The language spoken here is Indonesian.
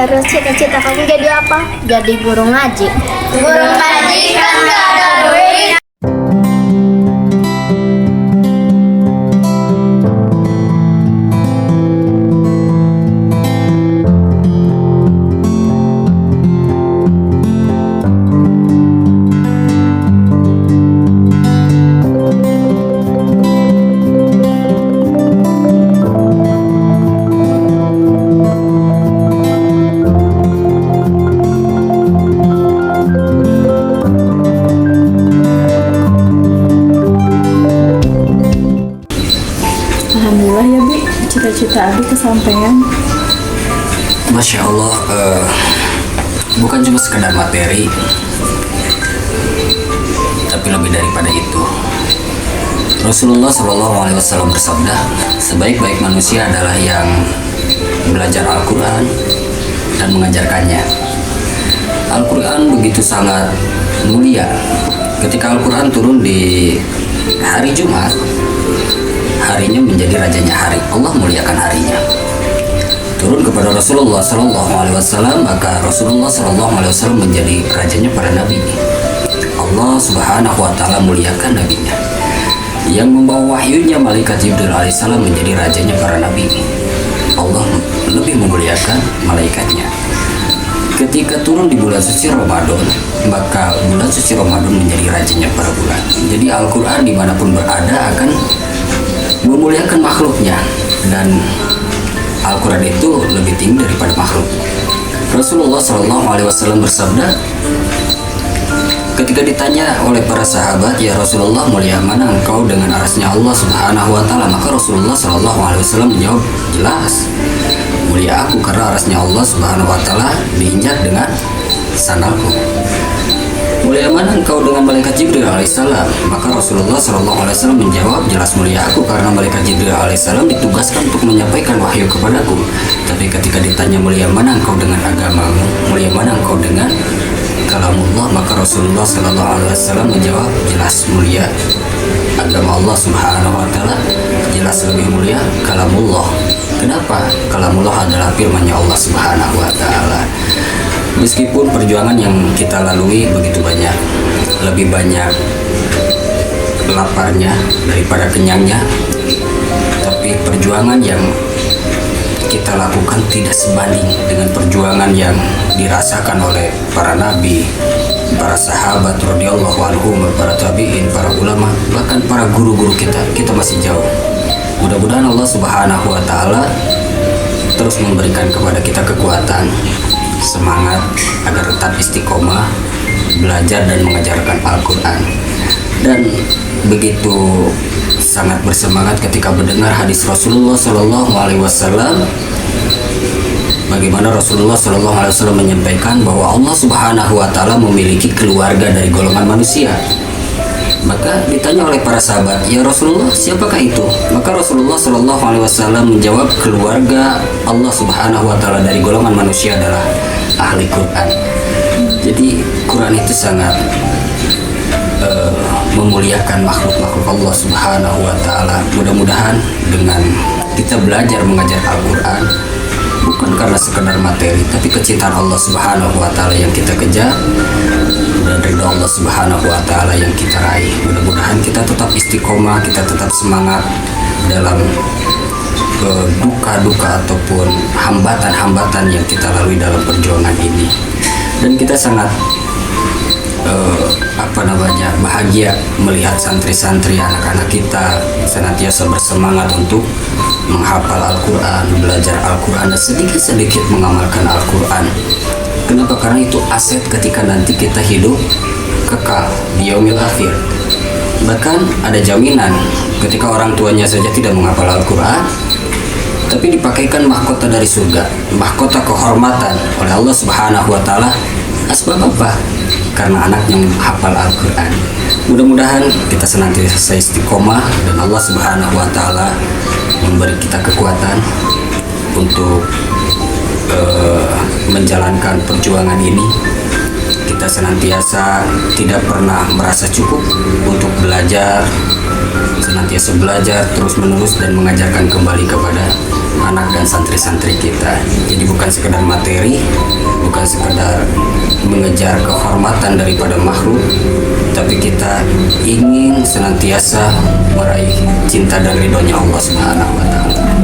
Terus cita-cita kamu jadi apa? Jadi guru ngaji. Guru ngaji kan gak ada duit. Alhamdulillah ya Bi, cita-cita Abi kesampaian. Masya Allah, bukan cuma sekedar materi, tapi lebih daripada itu. Rasulullah SAW bersabda, sebaik-baik manusia adalah yang belajar Al-Quran dan mengajarkannya. Al-Quran begitu sangat mulia. Ketika Al-Quran turun di hari Jumat, harinya menjadi rajanya hari. Allah muliakan harinya. Turun kepada Rasulullah SAW, maka Rasulullah SAW menjadi rajanya para nabi. Allah Subhanahu Wa Taala muliakan nabinya. Yang membawa wahyunya malaikat Jibril alaihissalam menjadi rajanya para nabi. Allah lebih memuliakan malaikatnya. Ketika turun di bulan suci Ramadan, maka bulan suci Ramadan menjadi rajanya para bulan. Jadi Al-Quran dimanapun berada akan memuliakan makhluknya, dan Al-Quran itu lebih tinggi daripada makhluk. Rasulullah SAW bersabda, ketika ditanya oleh para sahabat, ya Rasulullah, mulia mana engkau dengan arasnya Allah Subhanahu Wa Taala? Maka Rasulullah SAW menjawab, jelas, mulia aku karena arasnya Allah Subhanahu Wa Taala diinjak dengan sandalku. Mulia mana engkau dengan malaikat Jibril alaihissalam? Maka Rasulullah SAW menjawab, jelas mulia aku karena malaikat Jibril alaihissalam ditugaskan untuk menyampaikan wahyu kepadaku. Tapi ketika ditanya mulia mana engkau dengan agamamu, mulia mana engkau dengan kalamullah, maka Rasulullah SAW menjawab, jelas mulia agama Allah Subhanahu Wa Taala, jelas lebih mulia kalamullah. Kenapa? Kalamullah adalah firman-Nya Allah Subhanahu Wa Taala. Meskipun perjuangan yang kita lalui begitu banyak, lebih banyak laparnya daripada kenyangnya, tapi perjuangan yang kita lakukan tidak sebanding dengan perjuangan yang dirasakan oleh para nabi, para sahabat radhiyallahu anhum, para tabi'in, para ulama, bahkan para guru-guru kita. Kita masih jauh. Mudah-mudahan Allah Subhanahu Wa Taala terus memberikan kepada kita kekuatan, semangat agar tetap istiqomah belajar dan mengajarkan Al-Quran. Dan begitu sangat bersemangat ketika mendengar hadis Rasulullah SAW, bagaimana Rasulullah SAW menyampaikan bahwa Allah Subhanahu Wa Taala memiliki keluarga dari golongan manusia. Maka ditanya oleh para sahabat, ya Rasulullah, siapakah itu? Maka Rasulullah SAW menjawab, keluarga Allah Subhanahu Wa Taala dari golongan manusia adalah ahli Quran. Jadi Quran itu sangat memuliakan makhluk-makhluk Allah Subhanahu Wa Taala. Mudah-mudahan dengan kita belajar mengajar Al-Quran, bukan karena sekedar materi, tapi kecintaan Allah Subhanahu Wa Taala yang kita kejar, dan ridho Allah Subhanahu Wa Taala yang kita raih. Mudah-mudahan kita tetap istiqomah, kita tetap semangat dalam duka-duka ataupun hambatan-hambatan yang kita lalui dalam perjuangan ini. Dan kita sangat bahagia melihat santri-santri, anak-anak kita senantiasa bersemangat untuk menghafal Al-Quran, belajar Al-Quran, dan sedikit-sedikit mengamalkan Al-Quran. Kenapa? Karena itu aset ketika nanti kita hidup kekal di yaumil akhir. Bahkan ada jaminan ketika orang tuanya saja tidak menghafal Al-Quran, tapi dipakaikan mahkota dari surga, mahkota kehormatan oleh Allah Subhanahu Wa Taala. Asbab apa? Karena anaknya menghafal Al-Quran. Mudah-mudahan kita senantiasa istiqomah dan Allah Subhanahu Wa Taala memberi kita kekuatan untuk menjalankan perjuangan ini. Kita senantiasa tidak pernah merasa cukup untuk belajar, senantiasa belajar terus-menerus dan mengajarkan kembali kepada anak dan santri-santri kita. Jadi bukan sekedar materi, bukan sekedar mengejar kehormatan daripada makhluk, tapi kita ingin senantiasa meraih cinta dan ridhonya Allah Subhanahu wa Ta'ala.